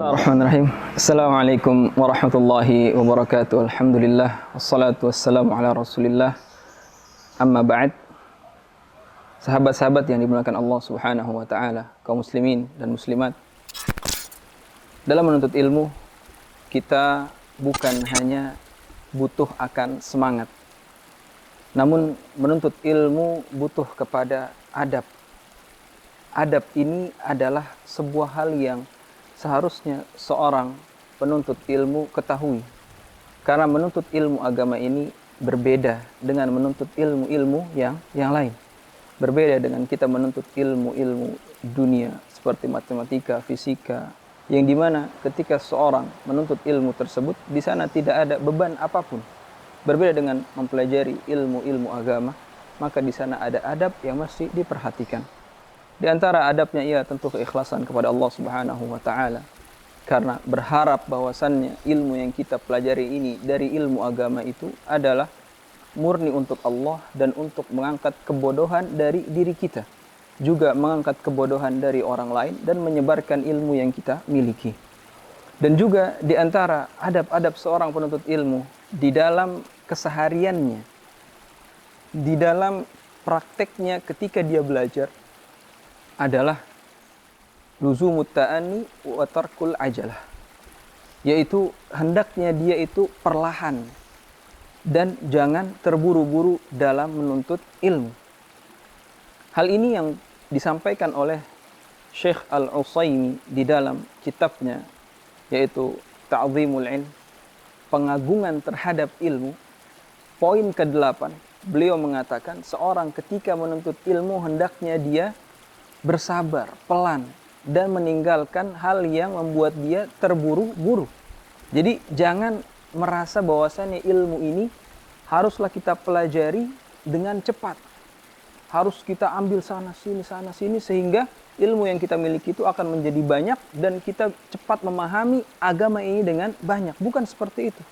Bismillahirrahmanirrahim. Assalamualaikum warahmatullahi wabarakatuh. Alhamdulillah wassalatu wassalamu ala Rasulillah. Amma ba'd. Sahabat-sahabat yang dimuliakan Allah Subhanahu wa taala, kaum muslimin dan muslimat. Dalam menuntut ilmu, kita bukan hanya butuh akan semangat. Namun menuntut ilmu butuh kepada adab. Adab ini adalah sebuah hal yang seharusnya seorang penuntut ilmu ketahui. Karena menuntut ilmu agama ini berbeda dengan menuntut ilmu-ilmu yang lain. Berbeda dengan kita menuntut ilmu-ilmu dunia seperti matematika, fisika, yang dimana ketika seorang menuntut ilmu tersebut, di sana tidak ada beban apapun. Berbeda dengan mempelajari ilmu-ilmu agama, maka di sana ada adab yang mesti diperhatikan. Di antara adabnya ia tentu keikhlasan kepada Allah Subhanahu wa taala. Karena berharap bahwasannya ilmu yang kita pelajari ini dari ilmu agama itu adalah murni untuk Allah dan untuk mengangkat kebodohan dari diri kita. Juga mengangkat kebodohan dari orang lain dan menyebarkan ilmu yang kita miliki. Dan juga di antara adab-adab seorang penuntut ilmu di dalam kesehariannya, di dalam prakteknya ketika dia belajar, adalah luzumut ta'anni wa tarkul ajalah, yaitu hendaknya dia itu perlahan dan jangan terburu-buru dalam menuntut ilmu. Hal ini yang disampaikan oleh Syekh Al-Utsaimin di dalam kitabnya, yaitu Ta'zimul Ilm, pengagungan terhadap ilmu. Poin ke-8, beliau mengatakan seorang ketika menuntut ilmu hendaknya dia bersabar, pelan, dan meninggalkan hal yang membuat dia terburu-buru. Jadi jangan merasa bahwasannya ilmu ini haruslah kita pelajari dengan cepat. Harus kita ambil sana sini sehingga ilmu yang kita miliki itu akan menjadi banyak dan kita cepat memahami agama ini dengan banyak. Bukan seperti itu.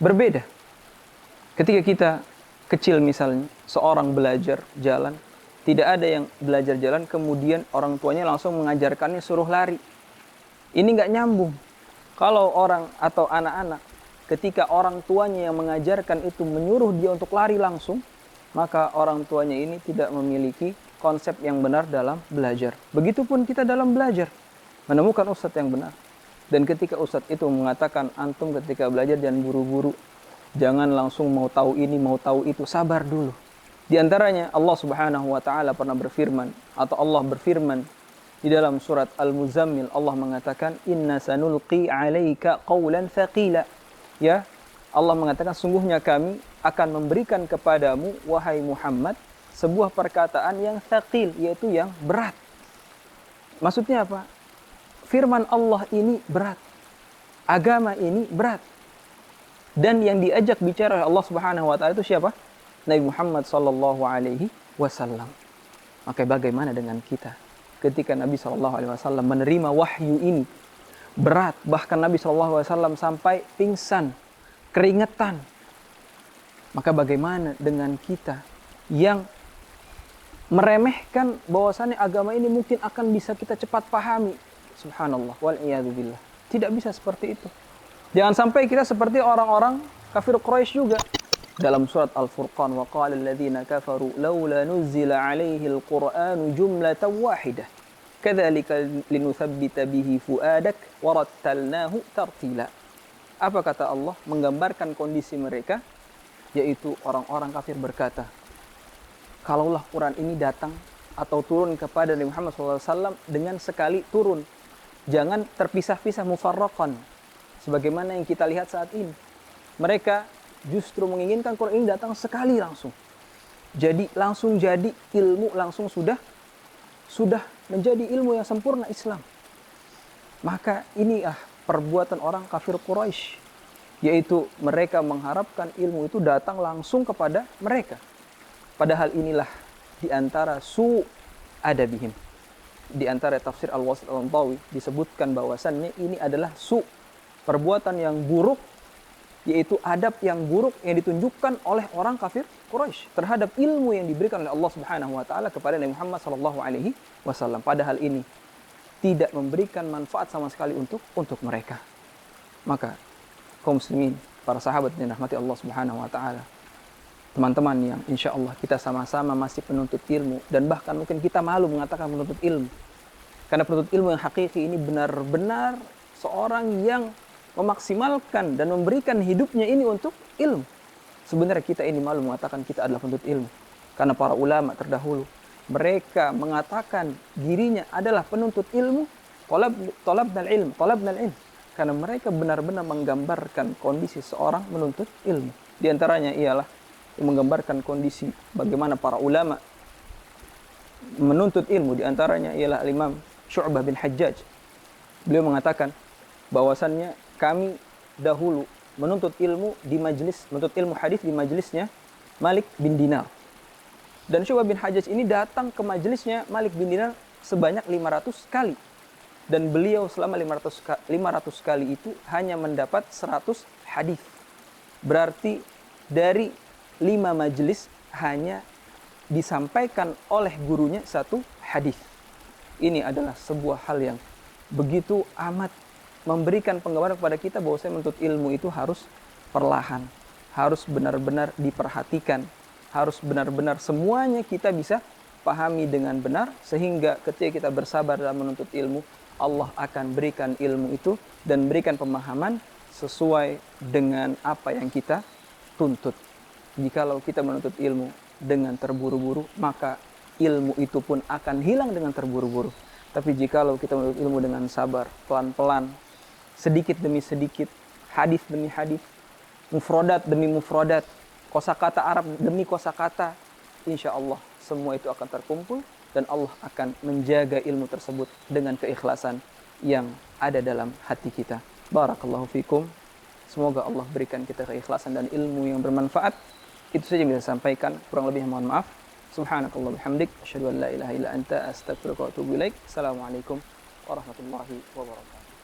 Berbeda. Ketika kita kecil misalnya, seorang belajar jalan, tidak ada yang belajar jalan kemudian orang tuanya langsung mengajarkannya suruh lari. Ini nggak nyambung. Kalau orang atau anak-anak ketika orang tuanya yang mengajarkan itu menyuruh dia untuk lari langsung, maka orang tuanya ini tidak memiliki konsep yang benar dalam belajar. Begitupun kita dalam belajar, menemukan ustadz yang benar. Dan ketika ustadz itu mengatakan antum ketika belajar jangan buru-buru, jangan langsung mau tahu ini, mau tahu itu, sabar dulu. Di antaranya Allah Subhanahu wa taala pernah berfirman, atau Allah berfirman di dalam surat Al-Muzammil, Allah mengatakan inna sanulqi 'alaika qawlan thaqila. Ya, Allah mengatakan sungguhnya kami akan memberikan kepadamu wahai Muhammad sebuah perkataan yang thaqil, yaitu yang berat. Maksudnya apa? Firman Allah ini berat. Agama ini berat. Dan yang diajak bicara oleh Allah Subhanahu wa taala itu siapa? Nabi Muhammad sallallahu alaihi wasallam. Maka bagaimana dengan kita? Ketika Nabi sallallahu alaihi wasallam menerima wahyu ini berat, bahkan Nabi sallallahu alaihi wasallam sampai pingsan, keringetan. Maka bagaimana dengan kita yang meremehkan bahwasannya agama ini mungkin akan bisa kita cepat pahami? Subhanallah wal iyadu billah. Tidak bisa seperti itu. Jangan sampai kita seperti orang-orang kafir Quraisy juga. Dalam surat Al-Furqan, wa qala alladziina kafaru laula nuzila 'alaihi al-Qur'anu jumlatan wahidah kadzalika linutsabbita bihi fuadak wa rattalnahu tartila. Apa kata Allah menggambarkan kondisi mereka, yaitu orang-orang kafir berkata, kalaulah Quran ini datang atau turun kepada Nabi Muhammad SAW dengan sekali turun, jangan terpisah-pisah mufarraqan sebagaimana yang kita lihat saat ini. Mereka justru menginginkan Quran ini datang sekali langsung. Jadi langsung jadi ilmu, langsung sudah menjadi ilmu yang sempurna Islam. Maka inilah perbuatan orang kafir Quraisy, yaitu mereka mengharapkan ilmu itu datang langsung kepada mereka. Padahal inilah di antara adabihim. Di antara tafsir Al-Wasit Al-Antawi disebutkan bahwasannya ini adalah perbuatan yang buruk, yaitu adab yang buruk yang ditunjukkan oleh orang kafir Quraisy terhadap ilmu yang diberikan oleh Allah Subhanahu wa taala kepada Nabi Muhammad sallallahu alaihi wasallam. Padahal ini tidak memberikan manfaat sama sekali untuk mereka. Maka kaum muslimin, para sahabat yang dirahmati Allah Subhanahu wa taala, teman-teman yang insya Allah kita sama-sama masih penuntut ilmu, dan bahkan mungkin kita malu mengatakan penuntut ilmu, karena penuntut ilmu yang hakiki ini benar-benar seorang yang memaksimalkan dan memberikan hidupnya ini untuk ilmu. Sebenarnya kita ini malu mengatakan kita adalah penuntut ilmu, karena para ulama terdahulu mereka mengatakan dirinya adalah penuntut ilmu, talabnal ilm, karena mereka benar-benar menggambarkan kondisi seorang menuntut ilmu. Di antaranya ialah yang menggambarkan kondisi bagaimana para ulama menuntut ilmu. Di antaranya ialah Imam Syu'bah bin Hajjaj. Beliau mengatakan bahwasannya kami dahulu menuntut ilmu hadis di majelisnya Malik bin Dinar. Dan Syu'bah bin Hajjaj ini datang ke majelisnya Malik bin Dinar sebanyak 500 kali. Dan beliau selama 500 kali itu hanya mendapat 100 hadis. Berarti dari 5 majelis hanya disampaikan oleh gurunya 1 hadis. Ini adalah sebuah hal yang begitu amat memberikan penggambaran kepada kita bahwa saya menuntut ilmu itu harus perlahan, harus benar-benar diperhatikan, harus benar-benar semuanya kita bisa pahami dengan benar, sehingga ketika kita bersabar dalam menuntut ilmu, Allah akan berikan ilmu itu dan berikan pemahaman sesuai dengan apa yang kita tuntut. Jikalau kita menuntut ilmu dengan terburu-buru, maka ilmu itu pun akan hilang dengan terburu-buru. Tapi jikalau kita menuntut ilmu dengan sabar, pelan-pelan, sedikit demi sedikit, hadis demi hadis, mufradat demi mufradat, kosakata Arab demi kosakata, insya Allah semua itu akan terkumpul dan Allah akan menjaga ilmu tersebut dengan keikhlasan yang ada dalam hati kita. Barakallahu fikum. Semoga Allah berikan kita keikhlasan dan ilmu yang bermanfaat. Itu saja yang bisa sampaikan, kurang lebih mohon maaf. Subhanakallah bihamdik, asyhadu an la ilaha illa anta, astaghfiruka wa atubu ilaik. Assalamualaikum warahmatullahi wabarakatuh.